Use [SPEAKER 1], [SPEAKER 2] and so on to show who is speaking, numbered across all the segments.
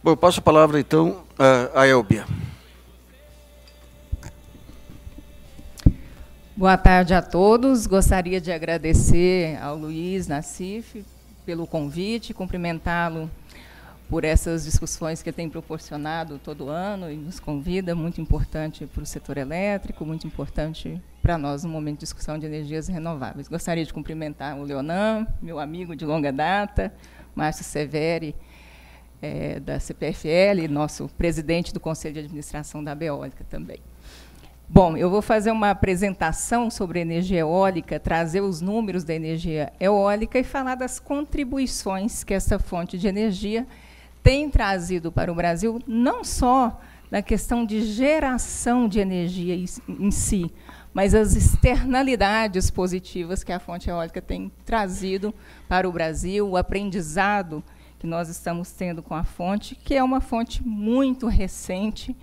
[SPEAKER 1] Bom, eu passo a palavra, então, à Elbia.
[SPEAKER 2] Boa tarde a todos. Gostaria de agradecer ao Luiz Nassif pelo convite, cumprimentá-lo por essas discussões que ele tem proporcionado todo ano e nos convida, muito importante para o setor elétrico, muito importante para nós no momento de discussão de energias renováveis. Gostaria de cumprimentar o Leonan, meu amigo de longa data, Márcio Severi, da CPFL, nosso presidente do Conselho de Administração da Beólica também. Bom, eu vou fazer uma apresentação sobre energia eólica, trazer os números da energia eólica e falar das contribuições que essa fonte de energia tem trazido para o Brasil, não só na questão de geração de energia em si, mas as externalidades positivas que a fonte eólica tem trazido para o Brasil, o aprendizado que nós estamos tendo com a fonte, que é uma fonte muito recente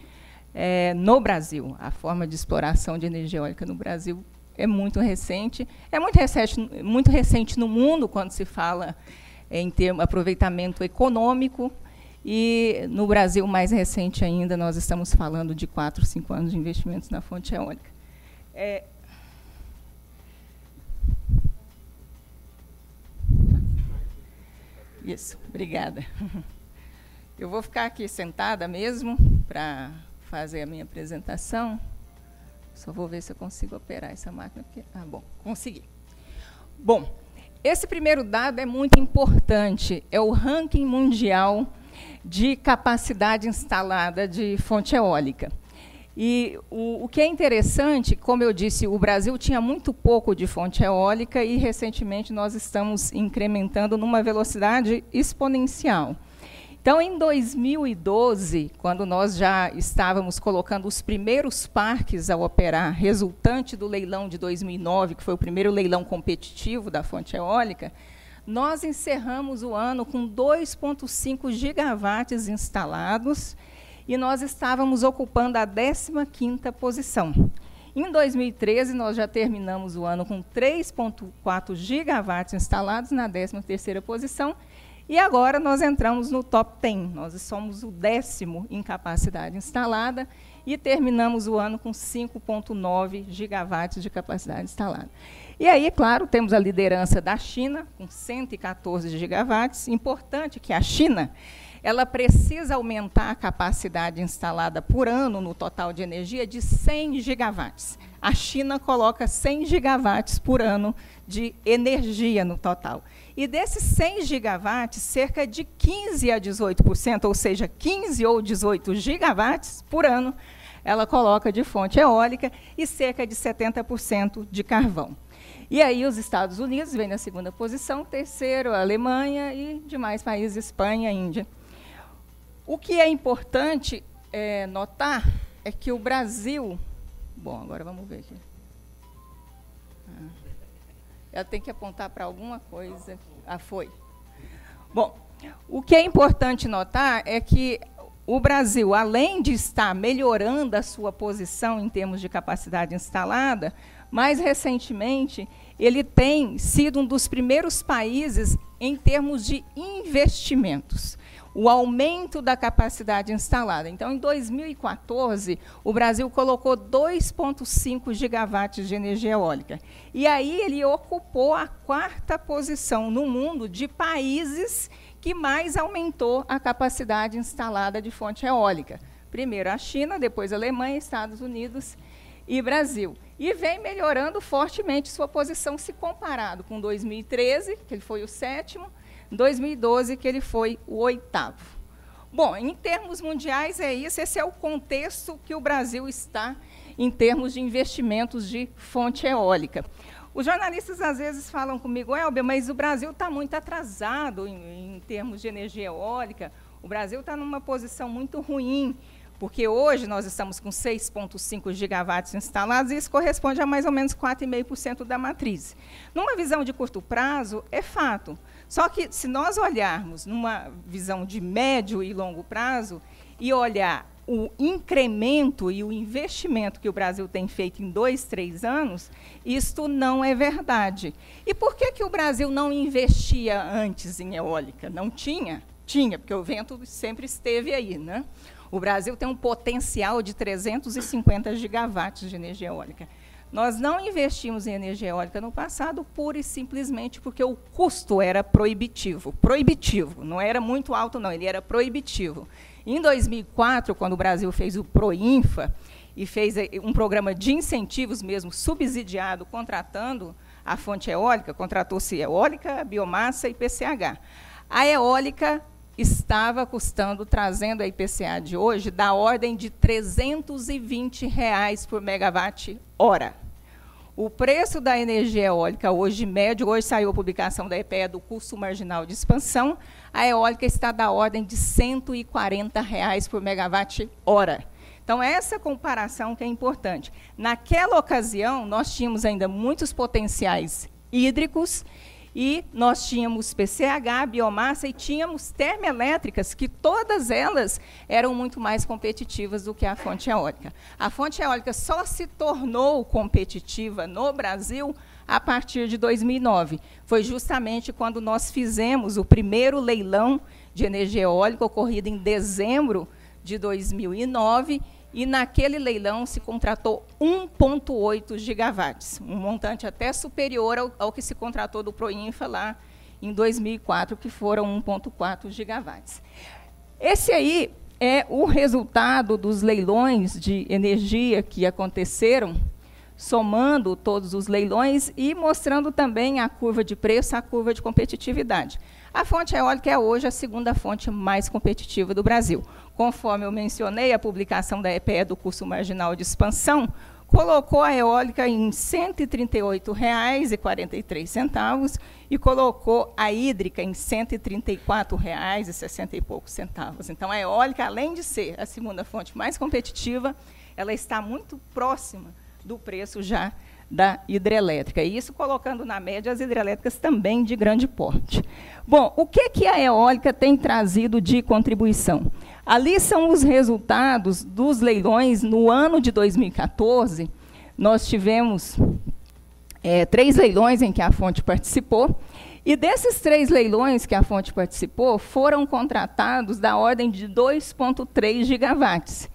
[SPEAKER 2] no Brasil. A forma de exploração de energia eólica no Brasil é muito recente no mundo, quando se fala em termos de aproveitamento econômico, e no Brasil, mais recente ainda, nós estamos falando de 4, 5 anos de investimentos na fonte eólica. Isso, obrigada. Eu vou ficar aqui sentada mesmo para fazer a minha apresentação. Só vou ver se eu consigo operar essa máquina. Bom, consegui. Bom, esse primeiro dado é muito importante. É o ranking mundial de capacidade instalada de fonte eólica. E o que é interessante, como eu disse, o Brasil tinha muito pouco de fonte eólica e, recentemente, nós estamos incrementando numa velocidade exponencial. Então, em 2012, quando nós já estávamos colocando os primeiros parques a operar, resultante do leilão de 2009, que foi o primeiro leilão competitivo da fonte eólica, nós encerramos o ano com 2,5 gigawatts instalados e nós estávamos ocupando a 15ª posição. Em 2013, nós já terminamos o ano com 3,4 gigawatts instalados na 13ª posição e agora nós entramos no top 10. Nós somos o 10º em capacidade instalada e terminamos o ano com 5,9 gigawatts de capacidade instalada. E aí, claro, temos a liderança da China, com 114 gigawatts. Importante que a China ela precisa aumentar a capacidade instalada por ano no total de energia de 100 gigawatts. A China coloca 100 gigawatts por ano de energia no total. E desses 100 gigawatts, cerca de 15% a 18%, ou seja, 15 ou 18 gigawatts por ano, ela coloca de fonte eólica e cerca de 70% de carvão. E aí os Estados Unidos vêm na 2ª posição, terceiro a Alemanha e demais países, Espanha, Índia. O que é importante notar é que o Brasil... Bom, agora vamos ver aqui. Ela tem que apontar para alguma coisa. Foi. Bom, o que é importante notar é que o Brasil, além de estar melhorando a sua posição em termos de capacidade instalada, mais recentemente, ele tem sido um dos primeiros países em termos de investimentos, o aumento da capacidade instalada. Então, em 2014, o Brasil colocou 2,5 gigawatts de energia eólica. E aí ele ocupou a 4ª posição no mundo de países que mais aumentou a capacidade instalada de fonte eólica. Primeiro a China, depois a Alemanha, Estados Unidos e Brasil. E vem melhorando fortemente sua posição se comparado com 2013, que ele foi o 7º, 2012, que ele foi o 8º. Bom, em termos mundiais é isso, esse é o contexto que o Brasil está em termos de investimentos de fonte eólica. Os jornalistas às vezes falam comigo, Elbia, mas o Brasil está muito atrasado em termos de energia eólica, o Brasil está numa posição muito ruim, porque hoje nós estamos com 6,5 gigawatts instalados, e isso corresponde a mais ou menos 4,5% da matriz. Numa visão de curto prazo, é fato. Só que, se nós olharmos numa visão de médio e longo prazo, e olhar o incremento e o investimento que o Brasil tem feito em 2, 3 anos, isto não é verdade. E por que o Brasil não investia antes em eólica? Não tinha. Tinha, porque o vento sempre esteve aí, né? O Brasil tem um potencial de 350 gigawatts de energia eólica. Nós não investimos em energia eólica no passado pura e simplesmente porque o custo era proibitivo. Proibitivo, não era muito alto, não, ele era proibitivo. Em 2004, quando o Brasil fez o PROINFA e fez um programa de incentivos mesmo, subsidiado, contratando a fonte eólica, contratou-se eólica, biomassa e IPCH. A eólica estava custando, trazendo a IPCA de hoje, da ordem de R$ 320 por megawatt-hora. O preço da energia eólica hoje, médio, hoje saiu a publicação da EPE do custo marginal de expansão, a eólica está da ordem de R$ 140 por megawatt-hora. Então, essa comparação que é importante. Naquela ocasião, nós tínhamos ainda muitos potenciais hídricos, e nós tínhamos PCH, biomassa, e tínhamos termoelétricas, que todas elas eram muito mais competitivas do que a fonte eólica. A fonte eólica só se tornou competitiva no Brasil a partir de 2009. Foi justamente quando nós fizemos o primeiro leilão de energia eólica, ocorrido em dezembro de 2009, e naquele leilão se contratou 1,8 gigawatts, um montante até superior ao que se contratou do PROINFA lá em 2004, que foram 1,4 gigawatts. Esse aí é o resultado dos leilões de energia que aconteceram, somando todos os leilões e mostrando também a curva de preço, a curva de competitividade. A fonte eólica é hoje a segunda fonte mais competitiva do Brasil. Conforme eu mencionei, a publicação da EPE do custo marginal de expansão colocou a eólica em R$ 138,43 e colocou a hídrica em R$ 134,60 e poucos centavos. Então, a eólica, além de ser a segunda fonte mais competitiva, ela está muito próxima do preço já da hidrelétrica. E isso colocando na média as hidrelétricas também de grande porte. Bom, o que a eólica tem trazido de contribuição? Ali são os resultados dos leilões no ano de 2014. Nós tivemos 3 leilões em que a fonte participou, e desses 3 leilões que a fonte participou, foram contratados da ordem de 2,3 gigawatts.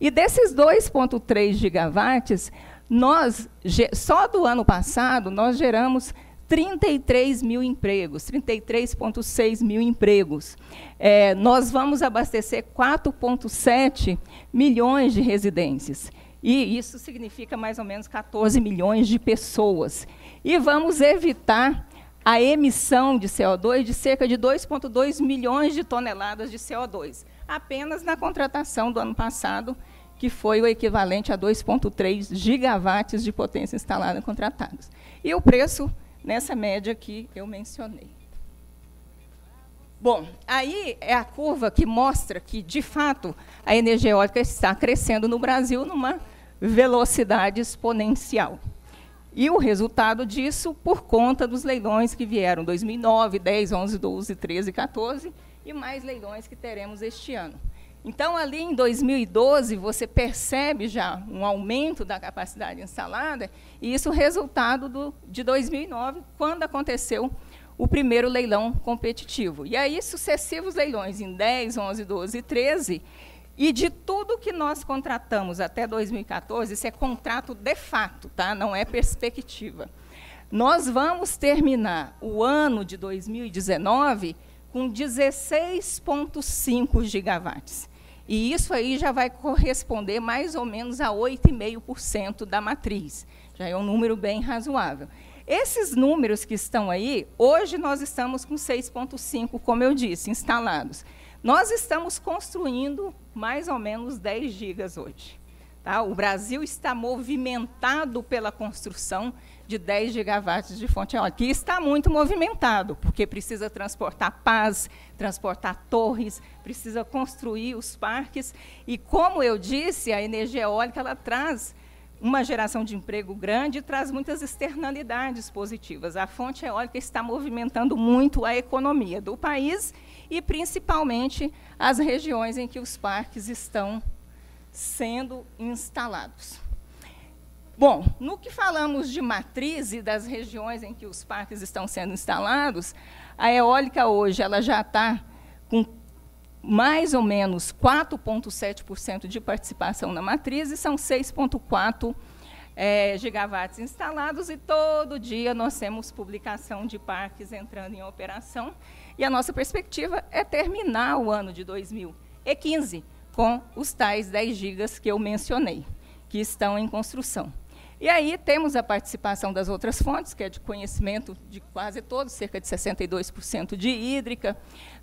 [SPEAKER 2] E desses 2,3 gigawatts, só do ano passado, nós geramos 33 mil empregos, 33,6 mil empregos. Nós vamos abastecer 4,7 milhões de residências. E isso significa mais ou menos 14 milhões de pessoas. E vamos evitar a emissão de CO2 de cerca de 2,2 milhões de toneladas de CO2, apenas na contratação do ano passado, que foi o equivalente a 2,3 gigawatts de potência instalada contratados. E o preço nessa média que eu mencionei. Bom, aí é a curva que mostra que, de fato, a energia eólica está crescendo no Brasil numa velocidade exponencial. E o resultado disso, por conta dos leilões que vieram em 2009, 10, 11, 12, 13, 14, e mais leilões que teremos este ano. Então, ali em 2012, você percebe já um aumento da capacidade instalada, e isso é resultado de 2009, quando aconteceu o primeiro leilão competitivo. E aí, sucessivos leilões em 10, 11, 12 e 13, e de tudo que nós contratamos até 2014, isso é contrato de fato, tá? Não é perspectiva. Nós vamos terminar o ano de 2019 com 16,5 gigawatts. E isso aí já vai corresponder mais ou menos a 8,5% da matriz. Já é um número bem razoável. Esses números que estão aí, hoje nós estamos com 6,5, como eu disse, instalados. Nós estamos construindo mais ou menos 10 gigas hoje. Tá? O Brasil está movimentado pela construção de 10 gigawatts de fonte eólica. E está muito movimentado, porque precisa transportar pás, transportar torres, precisa construir os parques. E, como eu disse, a energia eólica ela traz uma geração de emprego grande e traz muitas externalidades positivas. A fonte eólica está movimentando muito a economia do país e, principalmente, as regiões em que os parques estão sendo instalados. Bom, no que falamos de matriz e das regiões em que os parques estão sendo instalados, a eólica hoje ela já está com mais ou menos 4,7% de participação na matriz, e são 6,4 gigawatts instalados, e todo dia nós temos publicação de parques entrando em operação, e a nossa perspectiva é terminar o ano de 2015 com os tais 10 gigas que eu mencionei, que estão em construção. E aí temos a participação das outras fontes, que é de conhecimento de quase todos, cerca de 62% de hídrica,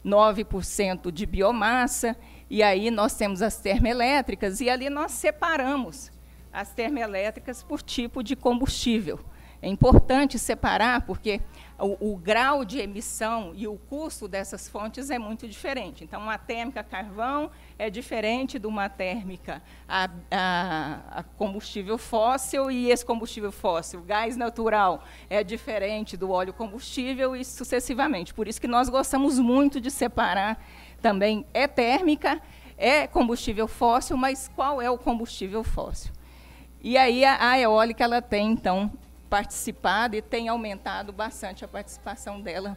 [SPEAKER 2] 9% de biomassa, e aí nós temos as termoelétricas, e ali nós separamos as termoelétricas por tipo de combustível. É importante separar, porque o grau de emissão e o custo dessas fontes é muito diferente. Então, uma térmica a carvão é diferente de uma térmica a combustível fóssil, e esse combustível fóssil, gás natural, é diferente do óleo combustível, e sucessivamente. Por isso que nós gostamos muito de separar também, é térmica, é combustível fóssil, mas qual é o combustível fóssil? E aí a eólica ela tem, então, participado e tem aumentado bastante a participação dela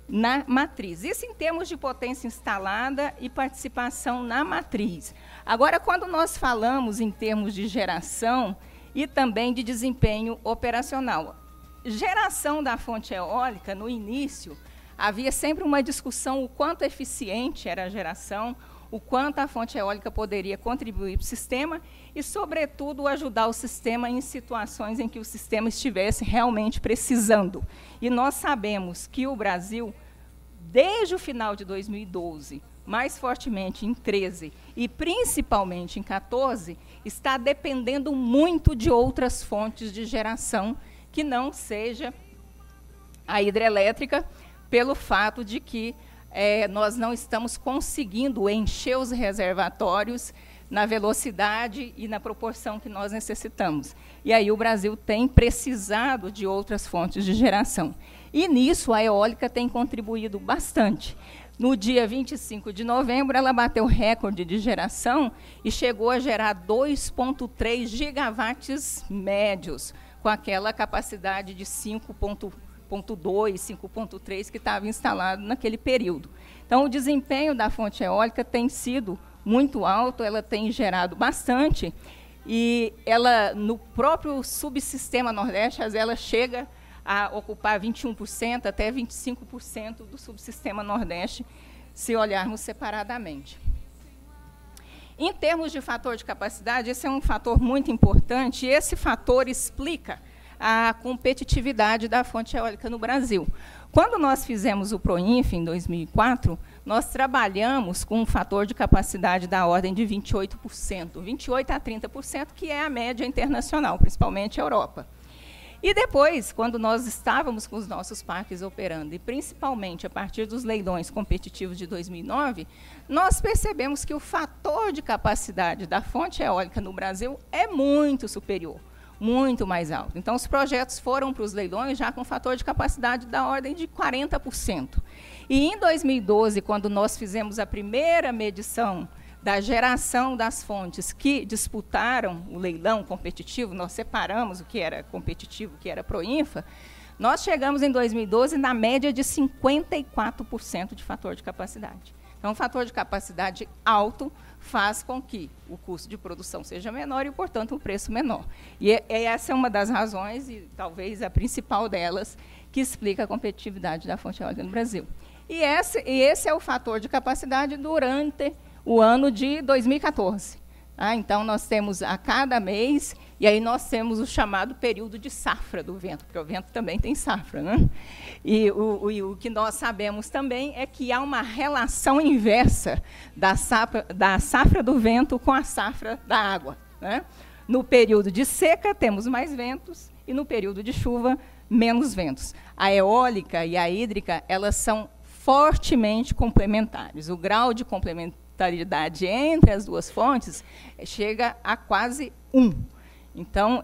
[SPEAKER 2] na matriz. Isso em termos de potência instalada e participação na matriz. Agora, quando nós falamos em termos de geração e também de desempenho operacional, geração da fonte eólica, no início, havia sempre uma discussão o quanto eficiente era a geração, o quanto a fonte eólica poderia contribuir para o sistema e, sobretudo, ajudar o sistema em situações em que o sistema estivesse realmente precisando. E nós sabemos que o Brasil, desde o final de 2012, mais fortemente em 2013 e principalmente em 2014, está dependendo muito de outras fontes de geração que não seja a hidrelétrica, pelo fato de que nós não estamos conseguindo encher os reservatórios na velocidade e na proporção que nós necessitamos. E aí o Brasil tem precisado de outras fontes de geração. E nisso a eólica tem contribuído bastante. No dia 25 de novembro, ela bateu recorde de geração e chegou a gerar 2,3 gigawatts médios, com aquela capacidade de 5,2, 5,3 que estava instalado naquele período. Então, o desempenho da fonte eólica tem sido muito alto, ela tem gerado bastante, e ela, no próprio subsistema Nordeste, ela chega a ocupar 21%, até 25% do subsistema Nordeste, se olharmos separadamente. Em termos de fator de capacidade, esse é um fator muito importante, e esse fator explica a competitividade da fonte eólica no Brasil. Quando nós fizemos o PROINF, em 2004, nós trabalhamos com um fator de capacidade da ordem de 28%, 28% a 30%, que é a média internacional, principalmente a Europa. E depois, quando nós estávamos com os nossos parques operando, e principalmente a partir dos leilões competitivos de 2009, nós percebemos que o fator de capacidade da fonte eólica no Brasil é muito superior, muito mais alto. Então, os projetos foram para os leilões já com fator de capacidade da ordem de 40%. E em 2012, quando nós fizemos a primeira medição da geração das fontes que disputaram o leilão competitivo, nós separamos o que era competitivo, o que era PROINFA, nós chegamos em 2012 na média de 54% de fator de capacidade. Então, o fator de capacidade alto faz com que o custo de produção seja menor e, portanto, o preço menor. E essa é uma das razões, e talvez a principal delas, que explica a competitividade da fonte eólica no Brasil. E esse é o fator de capacidade durante o ano de 2014. Então, nós temos a cada mês, e aí nós temos o chamado período de safra do vento, porque o vento também tem safra, né? E o que nós sabemos também é que há uma relação inversa da safra do vento com a safra da água, né? No período de seca, temos mais ventos, e no período de chuva, menos ventos. A eólica e a hídrica, elas são fortemente complementares. O grau de complementaridade entre as duas fontes chega a quase 1. Então,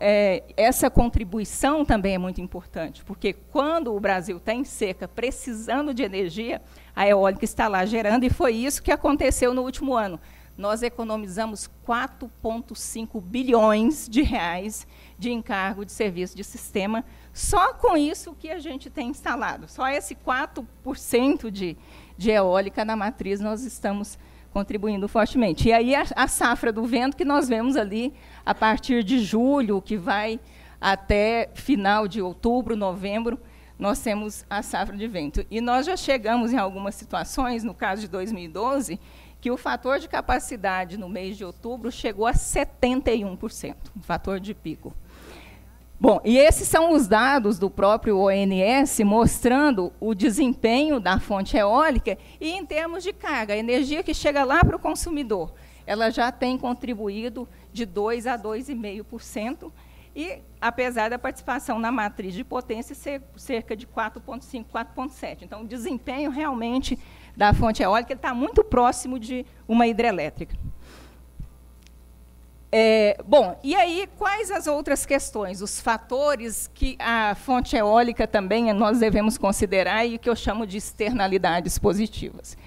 [SPEAKER 2] essa contribuição também é muito importante, porque quando o Brasil está em seca, precisando de energia, a eólica está lá gerando, e foi isso que aconteceu no último ano. nós economizamos 4,5 bilhões de reais de encargo de serviço de sistema, só com isso que a gente tem instalado. Só esse 4% de eólica na matriz nós estamos contribuindo fortemente. E aí a safra do vento que nós vemos ali a partir de julho, que vai até final de outubro, novembro, nós temos a safra de vento. E nós já chegamos em algumas situações, no caso de 2012, que o fator de capacidade no mês de outubro chegou a 71%, um fator de pico. Bom, e esses são os dados do próprio ONS mostrando o desempenho da fonte eólica e em termos de carga, a energia que chega lá para o consumidor, ela já tem contribuído de 2% a 2,5%, e apesar da participação na matriz de potência ser cerca de 4,5%, 4,7%. Então, o desempenho realmente da fonte eólica está muito próximo de uma hidrelétrica. Bom, e aí, quais as outras questões? Os fatores que a fonte eólica também nós devemos considerar e que eu chamo de externalidades positivas.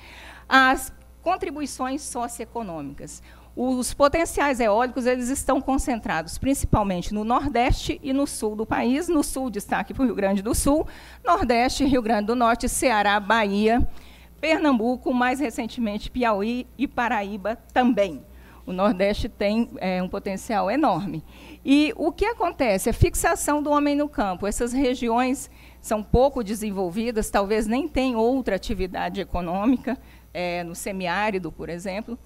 [SPEAKER 2] As contribuições socioeconômicas. Os potenciais eólicos eles estão concentrados principalmente no Nordeste e no Sul do país. No Sul, destaque para o Rio Grande do Sul, Nordeste, Rio Grande do Norte, Ceará, Bahia, Pernambuco, mais recentemente Piauí e Paraíba também. O Nordeste tem um potencial enorme. E o que acontece? A fixação do homem no campo. Essas regiões são pouco desenvolvidas, talvez nem tenham outra atividade econômica, no semiárido, por exemplo.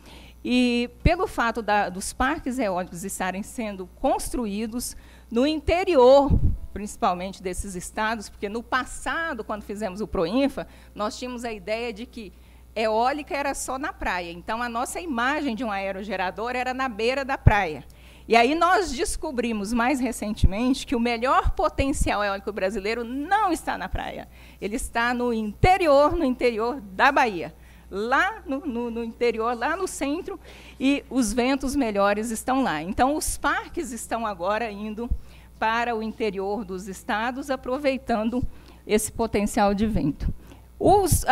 [SPEAKER 2] E, pelo fato dos parques eólicos estarem sendo construídos no interior, principalmente desses estados, porque, no passado, quando fizemos o Proinfa, nós tínhamos a ideia de que eólica era só na praia. Então, a nossa imagem de um aerogerador era na beira da praia. E aí nós descobrimos, mais recentemente, que o melhor potencial eólico brasileiro não está na praia. Ele está no interior da Bahia. Lá no interior, lá no centro, e os ventos melhores estão lá. Então, os parques estão agora indo para o interior dos estados, aproveitando esse potencial de vento. Os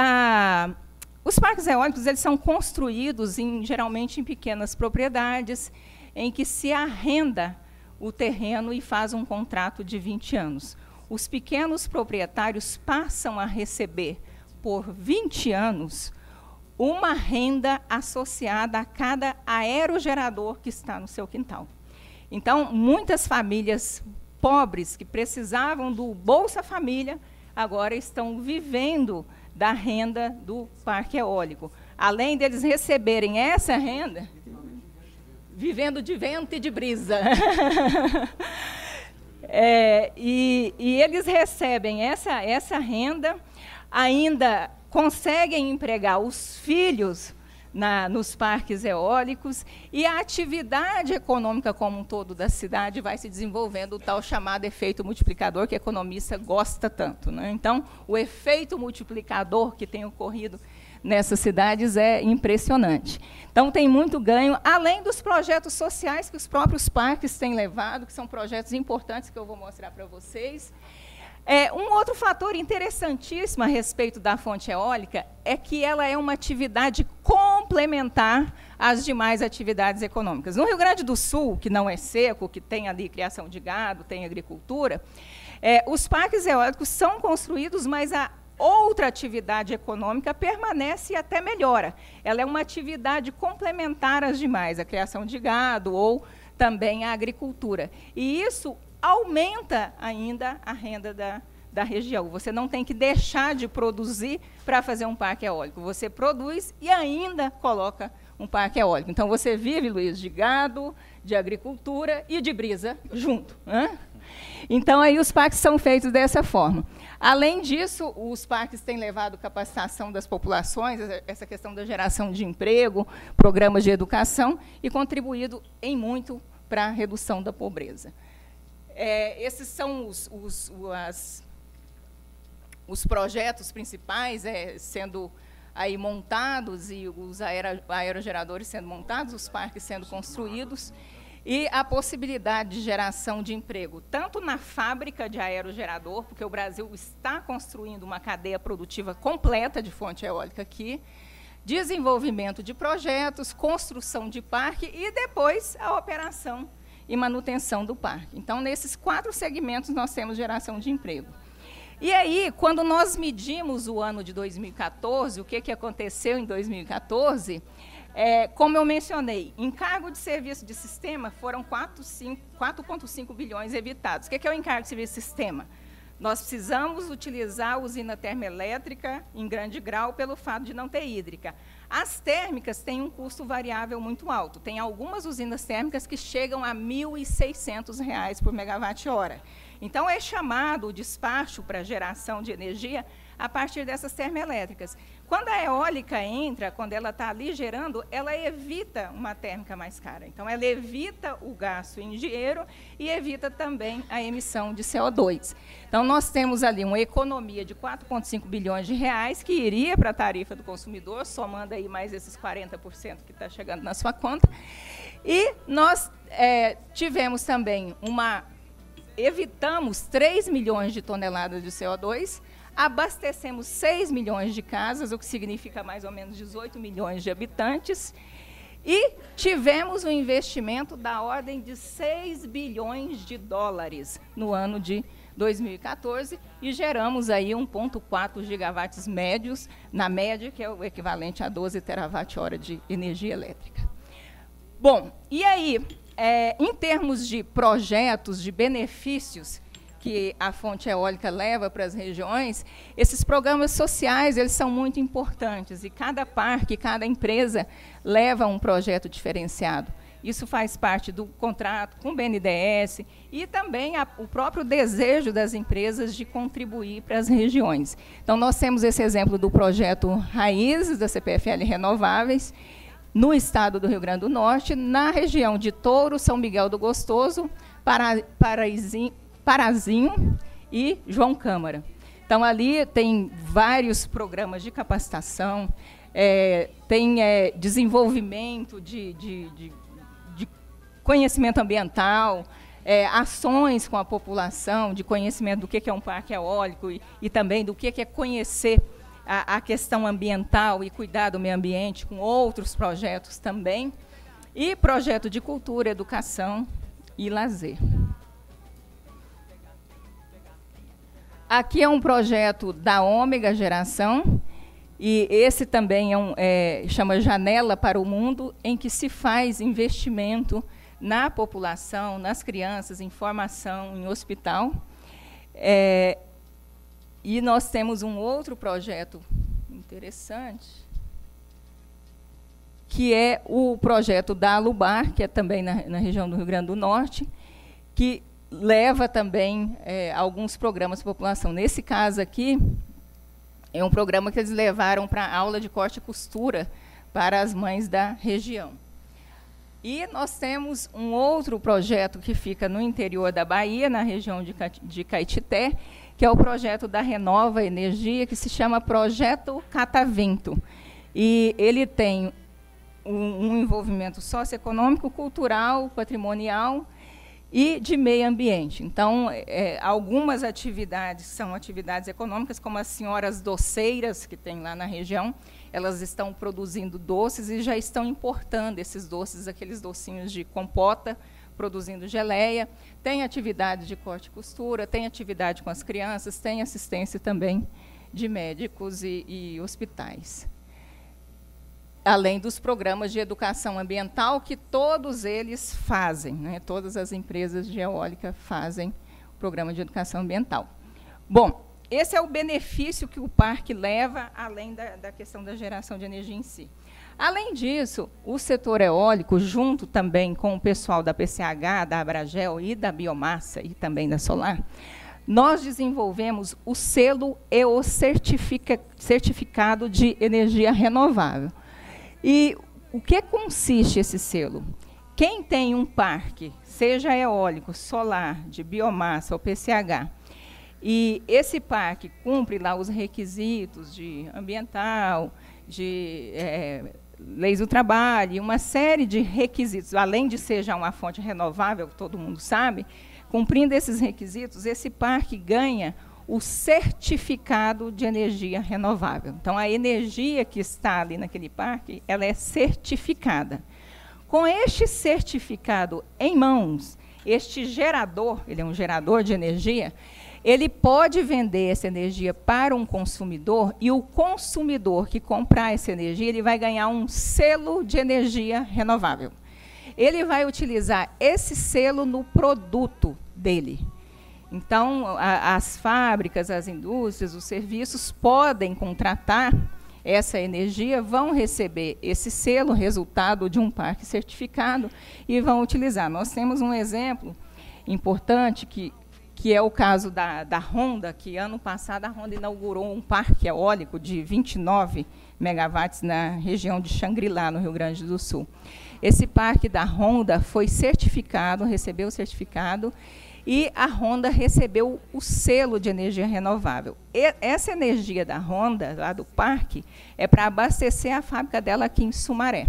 [SPEAKER 2] parques eólicos eles são construídos, geralmente, em pequenas propriedades, em que se arrenda o terreno e faz um contrato de 20 anos. Os pequenos proprietários passam a receber, por 20 anos, uma renda associada a cada aerogerador que está no seu quintal. Então, muitas famílias pobres que precisavam do Bolsa Família, agora estão vivendo da renda do parque eólico. Além deles receberem essa renda, vivendo de vento e de brisa. E eles recebem essa renda, ainda conseguem empregar os filhos nos parques eólicos, e a atividade econômica como um todo da cidade vai se desenvolvendo, o tal chamado efeito multiplicador, que economista gosta tanto, né? Então, o efeito multiplicador que tem ocorrido nessas cidades é impressionante. Então, tem muito ganho, além dos projetos sociais que os próprios parques têm levado, que são projetos importantes que eu vou mostrar para vocês. Um outro fator interessantíssimo a respeito da fonte eólica é que ela é uma atividade complementar às demais atividades econômicas. No Rio Grande do Sul, que não é seco, que tem ali criação de gado, tem agricultura, os parques eólicos são construídos, mas a outra atividade econômica permanece e até melhora. Ela é uma atividade complementar às demais, a criação de gado ou também a agricultura. E isso aumenta ainda a renda da região. Você não tem que deixar de produzir para fazer um parque eólico. Você produz e ainda coloca um parque eólico. Então, você vive, Luiz, de gado, de agricultura e de brisa junto, né? Então, aí os parques são feitos dessa forma. Além disso, os parques têm levado capacitação das populações, essa questão da geração de emprego, programas de educação, e contribuído em muito para a redução da pobreza. Esses são os projetos principais sendo aí montados, e os aerogeradores sendo montados, os parques sendo construídos, e a possibilidade de geração de emprego, tanto na fábrica de aerogerador, porque o Brasil está construindo uma cadeia produtiva completa de fonte eólica aqui, desenvolvimento de projetos, construção de parque e depois a operação e manutenção do parque. Então, nesses 4 segmentos, nós temos geração de emprego. E aí, quando nós medimos o ano de 2014, o que aconteceu em 2014, como eu mencionei, encargo de serviço de sistema foram 4,5 bilhões evitados. O que é o encargo de serviço de sistema? Nós precisamos utilizar a usina termoelétrica em grande grau pelo fato de não ter hídrica. As térmicas têm um custo variável muito alto. Tem algumas usinas térmicas que chegam a R$ 1.600 por megawatt-hora. Então, é chamado o despacho para geração de energia a partir dessas termoelétricas. Quando a eólica entra, quando ela está ali gerando, ela evita uma térmica mais cara. Então, ela evita o gasto em dinheiro e evita também a emissão de CO2. Então, nós temos ali uma economia de 4,5 bilhões de reais que iria para a tarifa do consumidor, somando aí mais esses 40% que está chegando na sua conta. E nós tivemos também evitamos 3 milhões de toneladas de CO2, abastecemos 6 milhões de casas, o que significa mais ou menos 18 milhões de habitantes, e tivemos um investimento da ordem de 6 bilhões de dólares no ano de 2014 e geramos aí 1,4 gigawatts médios, na média, que é o equivalente a 12 terawatt-hora de energia elétrica. Bom, e aí, em termos de projetos, de benefícios que a fonte eólica leva para as regiões, esses programas sociais eles são muito importantes e cada parque, cada empresa leva um projeto diferenciado. Isso faz parte do contrato com o BNDES e também o próprio desejo das empresas de contribuir para as regiões. Então, nós temos esse exemplo do projeto Raízes, da CPFL Renováveis, no estado do Rio Grande do Norte, na região de Touro, São Miguel do Gostoso, Parazinho e João Câmara. Então, ali tem vários programas de capacitação, tem desenvolvimento de conhecimento ambiental, ações com a população, de conhecimento do que é um parque eólico e também do que é conhecer a questão ambiental e cuidar do meio ambiente, com outros projetos também, e projeto de cultura, educação e lazer. Aqui é um projeto da Ômega Geração, e esse também chama Janela para o Mundo, em que se faz investimento na população, nas crianças, em formação, em hospital. E nós temos um outro projeto interessante, que é o projeto da Alubar, que é também na região do Rio Grande do Norte, que leva também alguns programas para a população. Nesse caso aqui, é um programa que eles levaram para aula de corte e costura para as mães da região. E nós temos um outro projeto que fica no interior da Bahia, na região de Caetité, que é o projeto da Renova Energia, que se chama Projeto Catavento. E ele tem um envolvimento socioeconômico, cultural, patrimonial e de meio ambiente. Então, algumas atividades são atividades econômicas, como as senhoras doceiras, que tem lá na região, elas estão produzindo doces e já estão importando esses doces, aqueles docinhos de compota, produzindo geleia. Tem atividade de corte e costura, tem atividade com as crianças, tem assistência também de médicos e hospitais. Além dos programas de educação ambiental, que todos eles fazem, né? Todas as empresas de eólica fazem o programa de educação ambiental. Bom, esse é o benefício que o parque leva, além da questão da geração de energia em si. Além disso, o setor eólico, junto também com o pessoal da PCH, da Abragel e da biomassa, e também da solar, nós desenvolvemos o selo e o certificado de energia renovável. E o que consiste esse selo? Quem tem um parque, seja eólico, solar, de biomassa ou PCH, e esse parque cumpre lá os requisitos de ambiental, de leis do trabalho, uma série de requisitos, além de ser já uma fonte renovável, que todo mundo sabe, cumprindo esses requisitos, esse parque ganha o certificado de energia renovável. Então, a energia que está ali naquele parque, ela é certificada. Com este certificado em mãos, este gerador, ele é um gerador de energia, ele pode vender essa energia para um consumidor, e o consumidor que comprar essa energia, ele vai ganhar um selo de energia renovável. Ele vai utilizar esse selo no produto dele. Então, as fábricas, as indústrias, os serviços podem contratar essa energia, vão receber esse selo, resultado de um parque certificado, e vão utilizar. Nós temos um exemplo importante, que é o caso da Honda, que ano passado a Honda inaugurou um parque eólico de 29 megawatts na região de Xangri-Lá, no Rio Grande do Sul. Esse parque da Honda foi certificado, recebeu o certificado, e a Honda recebeu o selo de energia renovável. Essa energia da Honda, lá do parque, é para abastecer a fábrica dela aqui em Sumaré.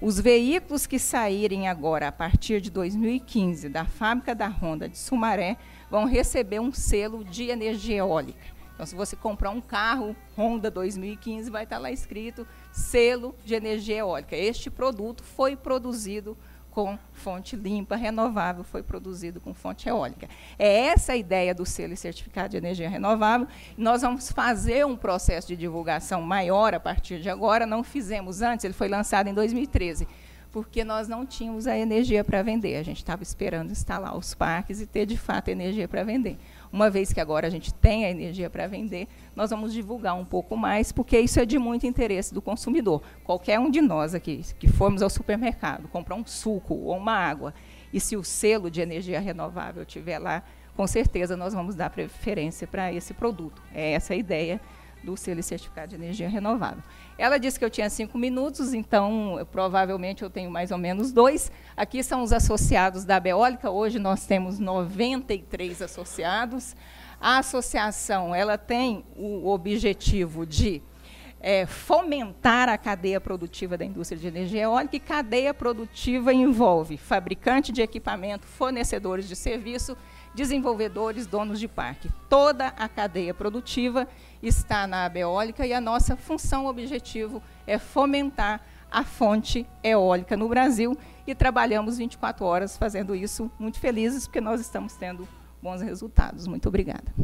[SPEAKER 2] Os veículos que saírem agora, a partir de 2015, da fábrica da Honda de Sumaré, vão receber um selo de energia eólica. Então, se você comprar um carro Honda 2015, vai estar lá escrito selo de energia eólica. Este produto foi produzido com fonte limpa, renovável, foi produzido com fonte eólica. É essa a ideia do selo e certificado de energia renovável. Nós vamos fazer um processo de divulgação maior a partir de agora. Não fizemos antes, ele foi lançado em 2013, porque nós não tínhamos a energia para vender. A gente estava esperando instalar os parques e ter, de fato, energia para vender. Uma vez que agora a gente tem a energia para vender, nós vamos divulgar um pouco mais, porque isso é de muito interesse do consumidor. Qualquer um de nós aqui, que formos ao supermercado, comprar um suco ou uma água, e se o selo de energia renovável estiver lá, com certeza nós vamos dar preferência para esse produto. É essa a ideia do selo e certificado de energia renovável. Ela disse que eu tinha 5 minutos, então provavelmente eu tenho mais ou menos 2. Aqui são os associados da Abeólica. Hoje nós temos 93 associados. A associação, ela tem o objetivo de fomentar a cadeia produtiva da indústria de energia eólica, e cadeia produtiva envolve fabricante de equipamento, fornecedores de serviço, desenvolvedores, donos de parque. Toda a cadeia produtiva está na Abeólica, e a nossa função, objetivo, é fomentar a fonte eólica no Brasil, e trabalhamos 24 horas fazendo isso, muito felizes, porque nós estamos tendo bons resultados. Muito obrigada.